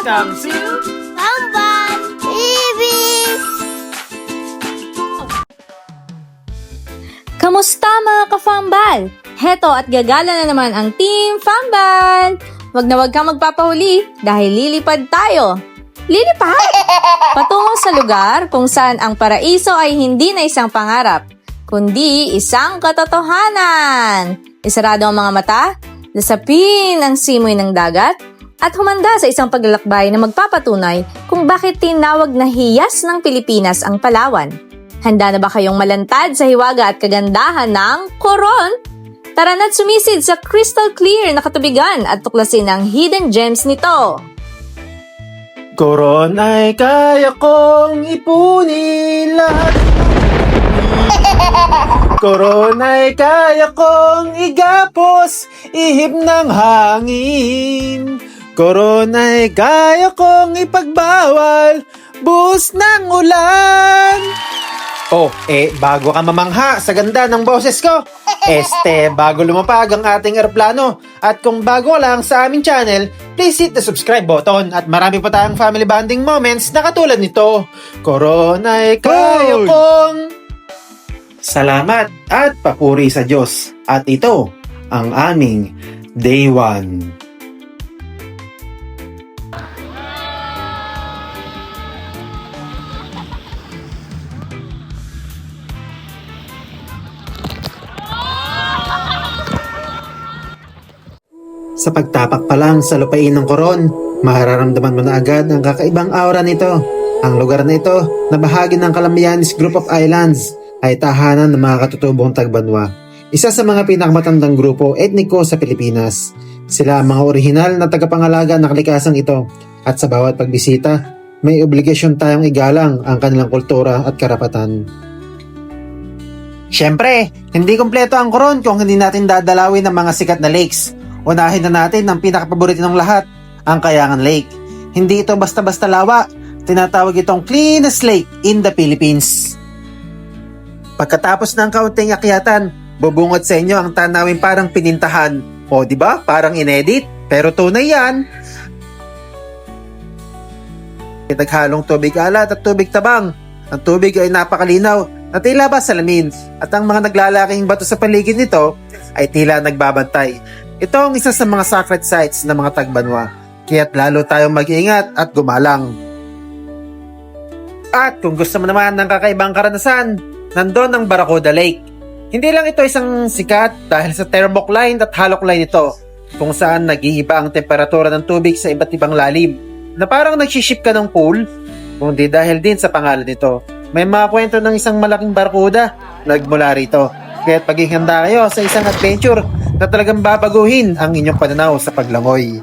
Welcome to Tamban TV! Kamusta mga ka-Fambal? Heto at gagala na naman ang Team Fambal! Wag na wag kang magpapahuli dahil lilipad tayo. Lilipad? Patungo sa lugar kung saan ang paraiso ay hindi na isang pangarap, kundi isang katotohanan. Isarado ang mga mata, lasapin ang simoy ng dagat, at humanda sa isang paglalakbay na magpapatunay kung bakit tinawag na hiyas ng Pilipinas ang Palawan. Handa na ba kayong malantad sa hiwaga at kagandahan ng Coron? Tara na't sumisid sa crystal clear na katubigan at tuklasin ang hidden gems nito. Coron ay kaya kong ipunin lahat. Coron ay kaya kong igapos, ihip ng hangin. Coron ay kaya kong ipagbawal, buhos ng ulan. Bago ka mamangha sa ganda ng boses ko, bago lumapag ang ating eroplano, at kung bago lang sa aming channel, please hit the subscribe button at marami pa tayong family bonding moments na katulad nito. Coron ay kaya kong... Salamat at papuri sa Diyos. At ito ang aming Day 1. Sa pagtapak pa lang sa lupain ng Coron, mararamdaman mo na agad ang kakaibang aura nito. Ang lugar na ito, na bahagi ng Calamianes Group of Islands, ay tahanan ng mga katutubong Tagbanwa. Isa sa mga pinakamatandang grupo etniko sa Pilipinas. Sila ang mga orihinal na tagapangalaga ng kalikasang ito. At sa bawat pagbisita, may obligasyon tayong igalang ang kanilang kultura at karapatan. Siyempre, hindi kumpleto ang Coron kung hindi natin dadalawin ang mga sikat na lakes. Unahin na natin ang pinakapaborito ng lahat, ang Kayangan Lake. Hindi ito basta-basta lawa, tinatawag itong cleanest lake in the Philippines. Pagkatapos ng kaunting akyatan, bubungod sa inyo ang tanawin parang pinintahan. O di ba? Parang inedit, pero tunay yan. Naghalong tubig alat at tubig tabang. Ang tubig ay napakalinaw na tila ba salamin, at ang mga naglalaking bato sa paligid nito ay tila nagbabantay. Ito ang isa sa mga sacred sites ng mga Tagbanwa, kaya't lalo tayong mag-iingat at gumalang. At kung gusto mo naman ng kakaibang karanasan, nandun ang Barracuda Lake. Hindi lang ito isang sikat dahil sa thermocline at halocline ito, kung saan nag-iiba ang temperatura ng tubig sa iba't ibang lalim, na parang nagsiship ka ng pool, kundi dahil din sa pangalan nito. May mga kwento ng isang malaking barkuda nagmula rito, kaya't paghihanda kayo sa isang adventure na talagang babaguhin ang inyong pananaw sa paglangoy.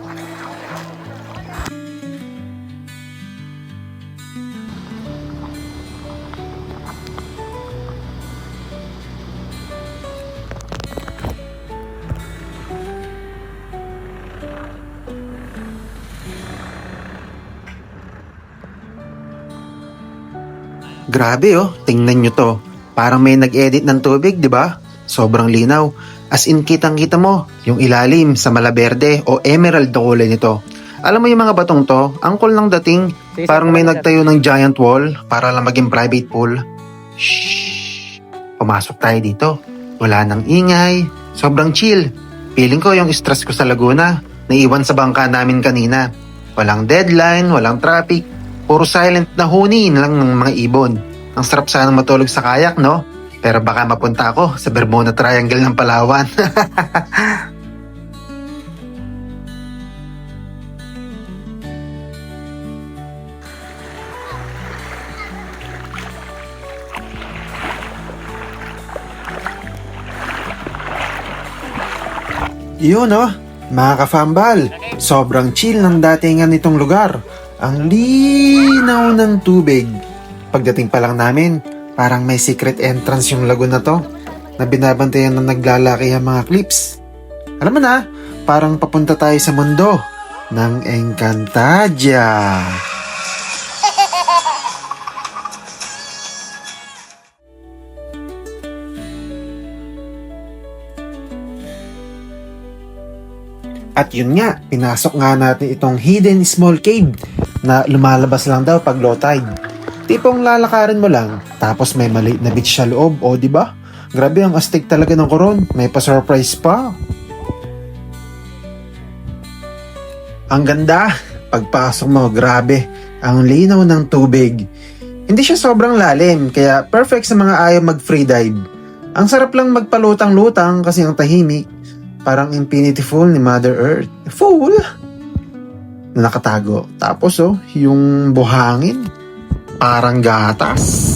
Grabe tingnan nyo to. Parang may nag-edit ng tubig, di ba? Sobrang linaw. As in, kitang-kita mo yung ilalim sa malaberde o emerald na kulay nito. Alam mo yung mga batong to, ang cool ng dating, parang may nagtayo ng giant wall para lang maging private pool. Shhh! Pumasok tayo dito. Wala nang ingay. Sobrang chill. Feeling ko yung stress ko sa Laguna, naiwan sa bangka namin kanina. Walang deadline, walang traffic. Puro silent na huni lang ng mga ibon. Ang sarap sanang matulog sa kayak, no? Pero baka mapunta ako sa Bermuda Triangle ng Palawan. Yun mga ka-Fambal. Sobrang chill ng datingan nitong lugar. Ang linaw ng tubig. Pagdating pa lang namin, parang may secret entrance yung lagoon na to, na binabantayan ng naglalaki ang mga clips. Alam mo na, parang papunta tayo sa mundo ng Encantadia. At yun nga, pinasok nga natin itong hidden small cave na lumalabas lang daw pag low tide. Tipong lalakarin mo lang, tapos may maliit na beach sa loob, o di ba? Grabe ang astig talaga ng Coron, may pa-surprise pa. Ang ganda, pagpasok mo, grabe, ang linaw ng tubig. Hindi siya sobrang lalim, kaya perfect sa mga ayaw mag-free dive. Ang sarap lang magpalutang-lutang kasi ang tahimik, parang infinity pool ni Mother Earth. Fool! Na nakatago. Tapos yung buhangin, parang gatas.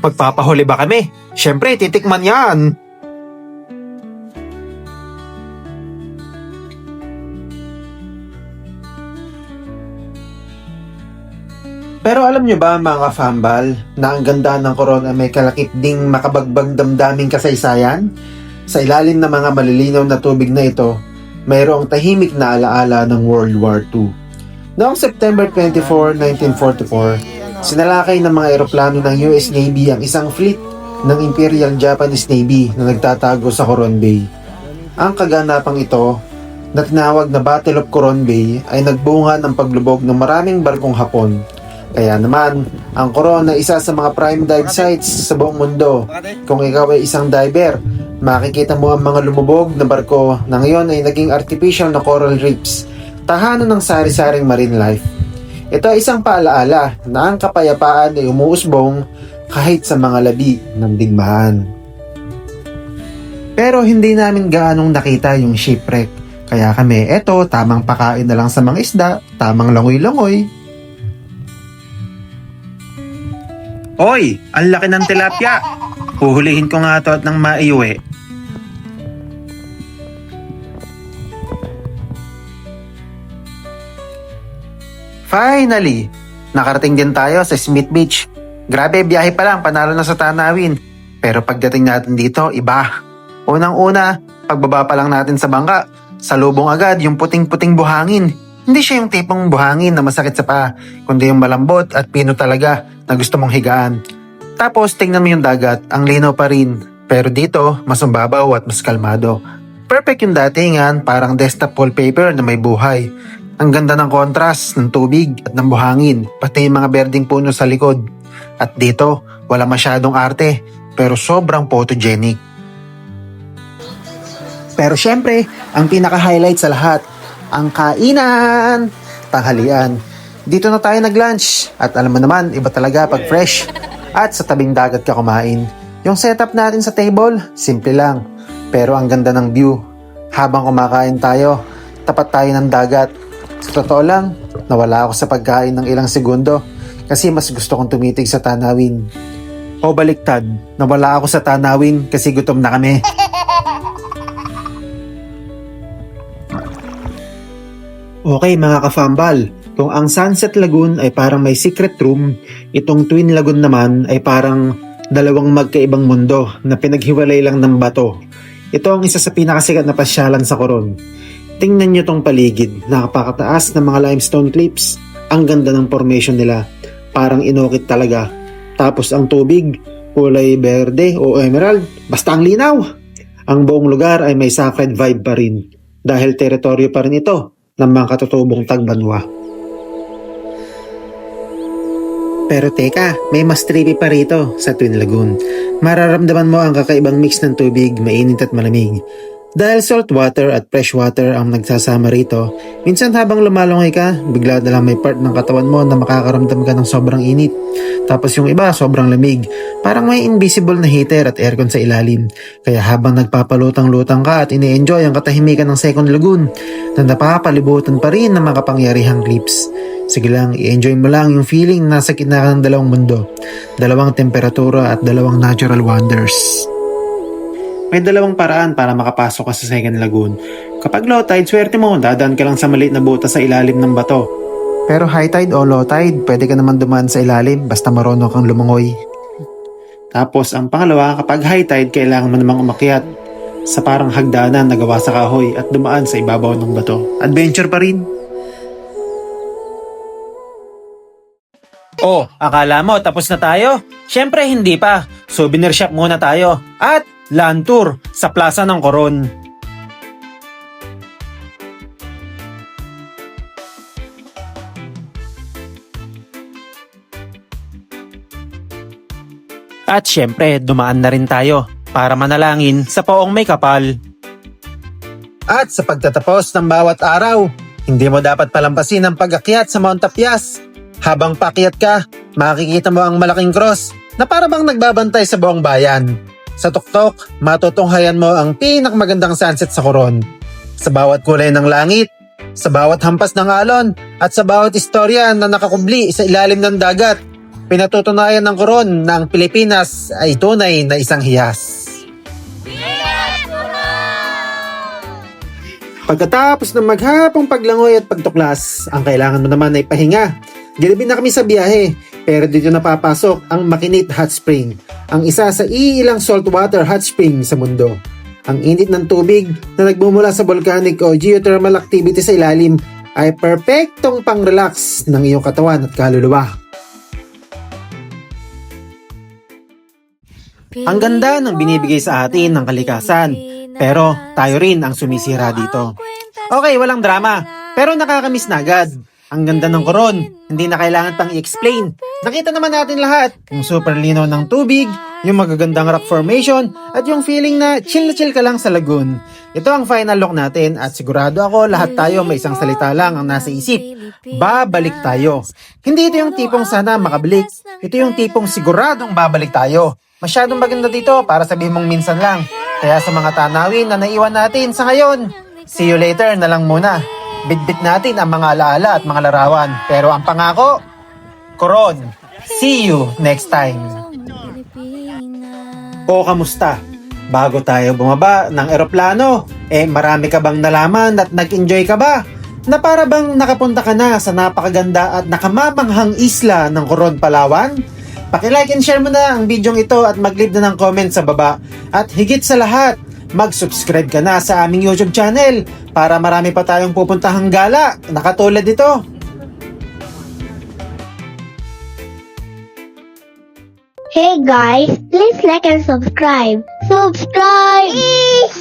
Magpapahuli ba kami? Siyempre, titikman yan. Pero alam nyo ba mga fambal, na ang ganda ng Coron ay may kalakip ding makabagbang damdaming kasaysayan? Sa ilalim ng mga malilinaw na tubig na ito, mayroong tahimik na alaala ng World War II. Noong September 24, 1944, sinalakay ng mga eroplano ng US Navy ang isang fleet ng Imperial Japanese Navy na nagtatago sa Coron Bay. Ang kaganapang ito, na tinawag na Battle of Coron Bay, ay nagbunga ng paglubog ng maraming barkong Hapon. Kaya naman, ang Coron ay isa sa mga prime dive sites sa buong mundo. Kung ikaw ay isang diver, makikita mo ang mga lumubog na barko na ngayon ay naging artificial na coral reefs, tahanan ng sari-saring marine life. Ito ay isang paalaala na ang kapayapaan ay umuusbong kahit sa mga labi ng digmaan. Pero hindi namin gaanong nakita yung shipwreck. Kaya kami, tamang pakain na lang sa mga isda, tamang langoy-langoy. Hoy, ang laki ng tilapia. Huhulihin ko nga to at nang maiuwi. Finally, nakarating din tayo sa Smith Beach. Grabe, biyahe pa lang, panalo na sa tanawin. Pero pagdating natin dito, iba. Unang-una, pagbaba pa lang natin sa bangka, salubong agad yung puting-puting buhangin. Hindi siya yung tipong buhangin na masakit sa paa, kundi yung malambot at pino talaga na gusto mong higaan. Tapos tingnan mo yung dagat, ang linaw pa rin. Pero dito, mas mababaw at mas kalmado. Perfect yung datingan, parang desktop wallpaper na may buhay. Ang ganda ng contrast ng tubig at ng buhangin, pati yung mga berdeng puno sa likod. At dito, wala masyadong arte, pero sobrang photogenic. Pero syempre, ang pinaka-highlight sa lahat, ang kainan, tanghalian. Dito na tayo nag-lunch. At alam mo naman, iba talaga pag fresh. At sa tabing dagat ka kumain. Yung setup natin sa table, simple lang. Pero ang ganda ng view. Habang kumakain tayo, tapat tayo ng dagat. Sa totoo lang, nawala ako sa pagkain ng ilang segundo. Kasi mas gusto kong tumitig sa tanawin. O baliktad, nawala ako sa tanawin kasi gutom na kami. Okay mga ka-fambal, kung ang Sunset Lagoon ay parang may secret room, itong Twin Lagoon naman ay parang dalawang magkaibang mundo na pinaghiwalay lang ng bato. Ito ang isa sa pinakasikat na pasyalan sa Coron. Tingnan nyo tong paligid, nakapakataas ng mga limestone cliffs. Ang ganda ng formation nila, parang inukit talaga. Tapos ang tubig, kulay berde o emerald, basta ang linaw. Ang buong lugar ay may sacred vibe pa rin, dahil teritoryo pa rin ito ng mga katutubong tagbanwa. Pero teka, may mas trippy pa rito sa Twin Lagoon. Mararamdaman mo ang kakaibang mix ng tubig, mainit at malamig. Dahil salt water at fresh water ang nagsasama rito, minsan habang lumalungay ka, bigla na lang may part ng katawan mo na makakaramdam ka ng sobrang init. Tapos yung iba, sobrang lamig. Parang may invisible na heater at aircon sa ilalim. Kaya habang nagpapalutang-lutang ka at ini-enjoy ang katahimikan ng Second Lagoon, na napapalibutan pa rin ng makapangyarihang cliffs. Sige lang, i-enjoy mo lang yung feeling na nasa gitna ka ng dalawang mundo. Dalawang temperatura at dalawang natural wonders. May dalawang paraan para makapasok ka sa Second Lagoon. Kapag low tide, swerte mo, dadaan ka lang sa maliit na butas sa ilalim ng bato. Pero high tide o low tide, pwede ka naman dumaan sa ilalim basta marunong kang lumangoy. Tapos ang pangalawa, kapag high tide, kailangan mo namang umakyat sa parang hagdanan na gawa sa kahoy at dumaan sa ibabaw ng bato. Adventure pa rin. Oh, akala mo tapos na tayo? Syempre hindi pa. Souvenir shop muna tayo. At land tour sa Plaza ng Coron. At syempre, dumaan na rin tayo para manalangin sa poong may kapal. At sa pagtatapos ng bawat araw, hindi mo dapat palampasin ang pag-akyat sa Mount Tapias. Habang paakyat ka, makikita mo ang malaking cross na para bang nagbabantay sa buong bayan. Sa tuktok, matutunghayan mo ang pinakamagandang sunset sa Coron. Sa bawat kulay ng langit, sa bawat hampas ng alon, at sa bawat istorya na nakakubli sa ilalim ng dagat, pinatutunayan ng Coron na ang Pilipinas ay tunay na isang hiyas. Pagkatapos ng maghapong paglangoy at pagtuklas, ang kailangan mo naman ay pahinga. Gilibin na kami sa biyahe, pero dito napapasok ang Makinit Hot Spring, ang isa sa iilang saltwater hot spring sa mundo. Ang init ng tubig na nagmumula sa volcanic o geothermal activity sa ilalim ay perpektong pang-relax ng iyong katawan at kaluluwa. Ang ganda ng binibigay sa atin ng kalikasan, pero tayo rin ang sumisira dito. Okay, walang drama, pero nakakamiss na agad. Ang ganda ng Coron, hindi na kailangan pang i-explain. Nakita naman natin lahat, yung super linaw ng tubig, yung magagandang rock formation, at yung feeling na chill ka lang sa lagoon. Ito ang final look natin at sigurado ako lahat tayo may isang salita lang ang nasa isip. Babalik tayo. Hindi ito yung tipong sana makabalik, ito yung tipong siguradong babalik tayo. Masyadong maganda dito para sabihin mong minsan lang. Kaya sa mga tanawin na naiwan natin sa ngayon, see you later na lang muna. Bitbit natin ang mga alaala at mga larawan. Pero ang pangako, Coron. See you next time. O kamusta? Bago tayo bumaba ng eroplano, marami ka bang nalaman at nag-enjoy ka ba? Na para bang nakapunta ka na sa napakaganda at nakamamanghang isla ng Coron, Palawan? Paki-like and share mo na ang video ito at mag-leave na ng comment sa baba. At higit sa lahat, mag-subscribe ka na sa aming YouTube channel para marami pa tayong pupuntahang gala na katulad nito. Hey guys, please like and subscribe. Subscribe!